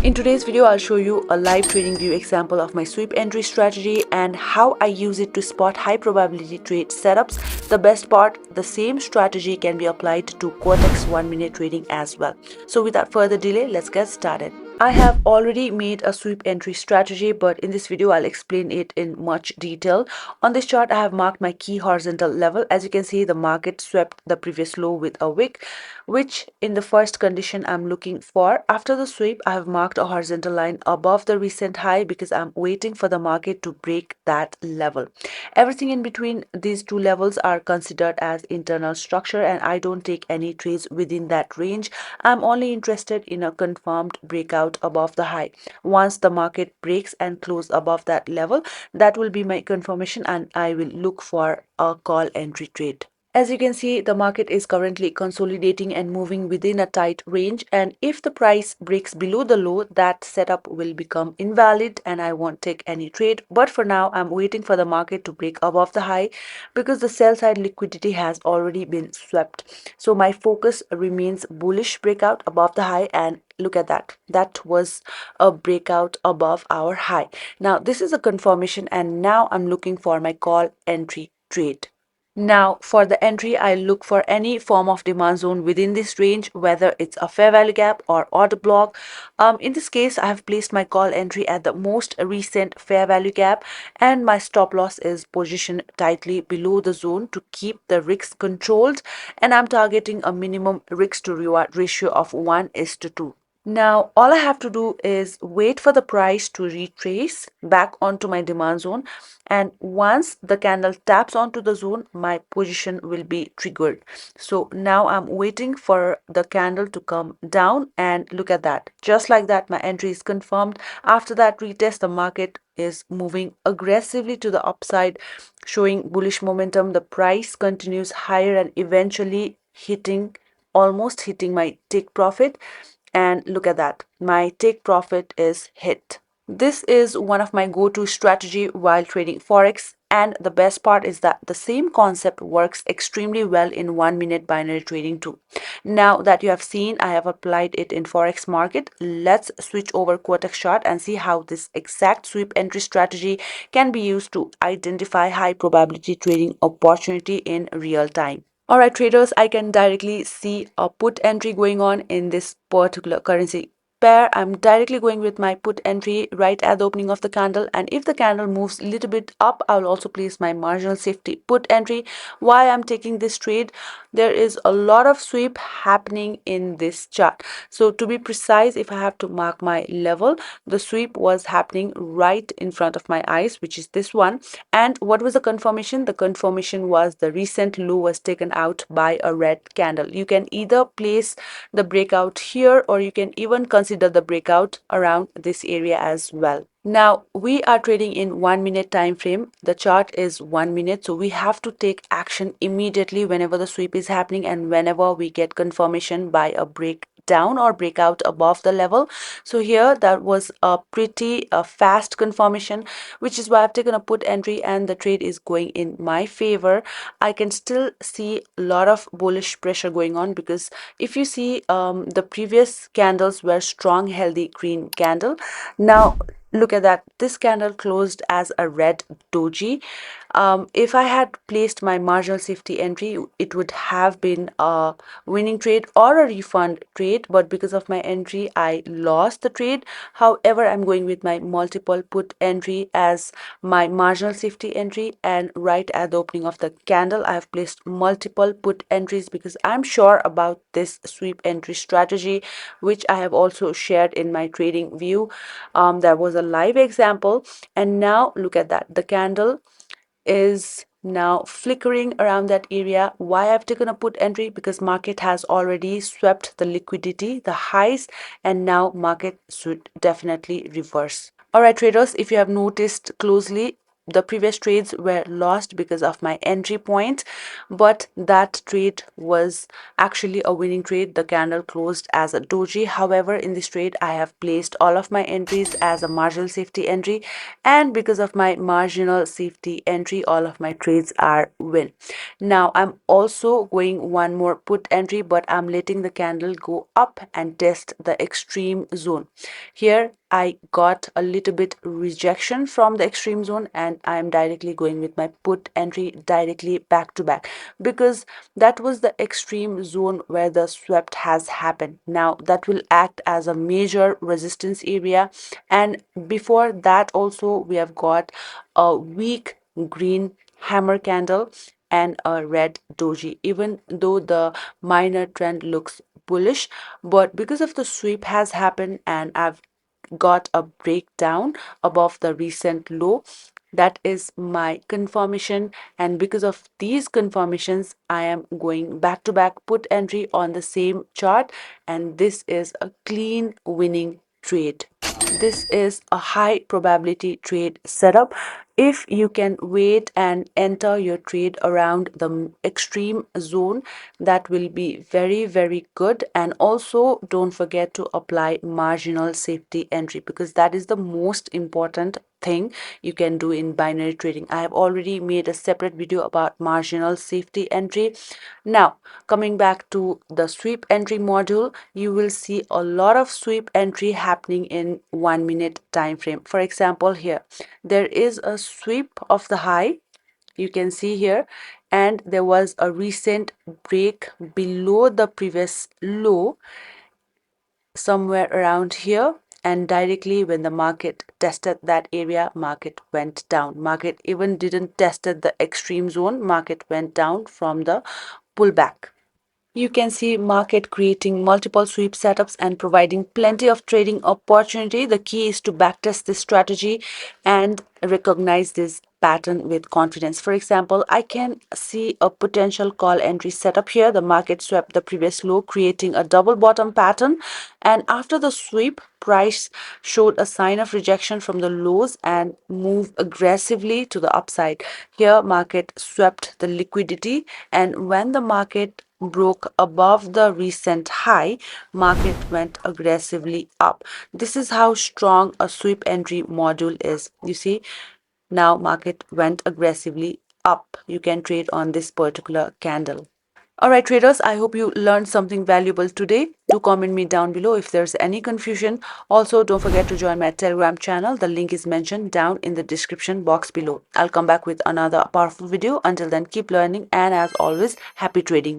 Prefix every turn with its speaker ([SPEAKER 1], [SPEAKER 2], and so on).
[SPEAKER 1] In today's video, I'll show you a live trading view example of my sweep entry strategy and how I use it to spot high probability trade setups. The best part, the same strategy can be applied to Quotex 1 minute trading as well. So without further delay, let's get started. I have already made a sweep entry strategy, but in this video I'll explain it in much detail. On this chart I have marked my key horizontal level. As you can see, the market swept the previous low with a wick, which in the first condition I'm looking for. After the sweep, I have marked a horizontal line above the recent high because I'm waiting for the market to break that level. Everything in between these two levels are considered as internal structure, and I don't take any trades within that range. I'm only interested in a confirmed breakout above the high. Once the market breaks and close above that level, that will be my confirmation and I will look for a call entry trade. As you can see, the market is currently consolidating and moving within a tight range, and if the price breaks below the low, that setup will become invalid and I won't take any trade. But for now, I'm waiting for the market to break above the high because the sell side liquidity has already been swept. So my focus remains bullish breakout above the high, and look at that. That was a breakout above our high. Now this is a confirmation, and now I'm looking for my call entry trade. Now, for the entry, I look for any form of demand zone within this range, whether it's a fair value gap or order block. In this case, I have placed my call entry at the most recent fair value gap, and my stop loss is positioned tightly below the zone to keep the risk controlled, and I'm targeting a minimum risk to reward ratio of 1:2. Now, all I have to do is wait for the price to retrace back onto my demand zone. And once the candle taps onto the zone, my position will be triggered. So now I'm waiting for the candle to come down, and look at that. Just like that, my entry is confirmed. After that retest, the market is moving aggressively to the upside, showing bullish momentum. The price continues higher and eventually almost hitting my take profit, and look at that, my take profit is hit. This is one of my go-to strategy while trading forex, and the best part is that the same concept works extremely well in 1 minute binary trading too. Now that you have seen I have applied it in forex market, let's switch over Quotex chart and see how this exact sweep entry strategy can be used to identify high probability trading opportunity in real time. Alright traders, I can directly see a put entry going on in this particular currency pair. I'm directly going with my put entry right at the opening of the candle, and if the candle moves a little bit up, I'll also place my marginal safety put entry. Why I'm taking this trade? There is a lot of sweep happening in this chart. So to be precise, if I have to mark my level, the sweep was happening right in front of my eyes, which is this one. And what was the confirmation? The confirmation was the recent low was taken out by a red candle. You can either place the breakout here, or you can even consider the breakout around this area as well. Now we are trading in 1 minute time frame. The chart is 1 minute, so we have to take action immediately whenever the sweep is happening and whenever we get confirmation by a breakdown or breakout above the level. So here that was a pretty fast confirmation, which is why I've taken a put entry and the trade is going in my favor. I can still see a lot of bullish pressure going on because if you see, the previous candles were strong healthy green candle. Now look at that, this candle closed as a red doji. If I had placed my marginal safety entry, it would have been a winning trade or a refund trade, but because of my entry I lost the trade. However, I'm going with my multiple put entry as my marginal safety entry, and right at the opening of the candle I have placed multiple put entries because I'm sure about this sweep entry strategy, which I have also shared in my trading view. There was a live example, and now look at that, the candle is now flickering around that area. Why I've taken a put entry? Because market has already swept the liquidity, the highs, and now market should definitely reverse. All right traders, if you have noticed closely, the previous trades were lost because of my entry point, but that trade was actually a winning trade. The candle closed as a doji. However, in this trade I have placed all of my entries as a marginal safety entry, and because of my marginal safety entry, all of my trades are win. Now I'm also going one more put entry, but I'm letting the candle go up and test the extreme zone. Here I got a little bit rejection from the extreme zone, and I am directly going with my put entry directly back to back, because that was the extreme zone where the swept has happened. Now that will act as a major resistance area, and before that also we have got a weak green hammer candle and a red doji. Even though the minor trend looks bullish, but because of the sweep has happened and I've got a breakdown above the recent low, that is my confirmation, and because of these confirmations I am going back to back put entry on the same chart, and this is a clean winning trade. This is a high probability trade setup. If you can wait and enter your trade around the extreme zone, that will be very, very good. And also don't forget to apply marginal safety entry, because that is the most important thing you can do in binary trading. I have already made a separate video about marginal safety entry. Now coming back to the sweep entry module, you will see a lot of sweep entry happening in 1 minute time frame. For example, here there is a sweep of the high, you can see here, and there was a recent break below the previous low somewhere around here, and directly when the market tested that area, market went down. Market even didn't tested the extreme zone, market went down from the pullback. You can see market creating multiple sweep setups and providing plenty of trading opportunity. The key is to backtest this strategy and recognize this pattern with confidence. For example, I can see a potential call entry setup here. The market swept the previous low, creating a double bottom pattern, and after the sweep, price showed a sign of rejection from the lows and moved aggressively to the upside. Here market swept the liquidity, and when the market broke above the recent high, market went aggressively up. This is how strong a sweep entry module is. You see, now market went aggressively up. You can trade on this particular candle. Alright traders, I hope you learned something valuable today. Do comment me down below if there's any confusion. Also, don't forget to join my Telegram channel. The link is mentioned down in the description box below. I'll come back with another powerful video. Until then, keep learning, and as always, happy trading.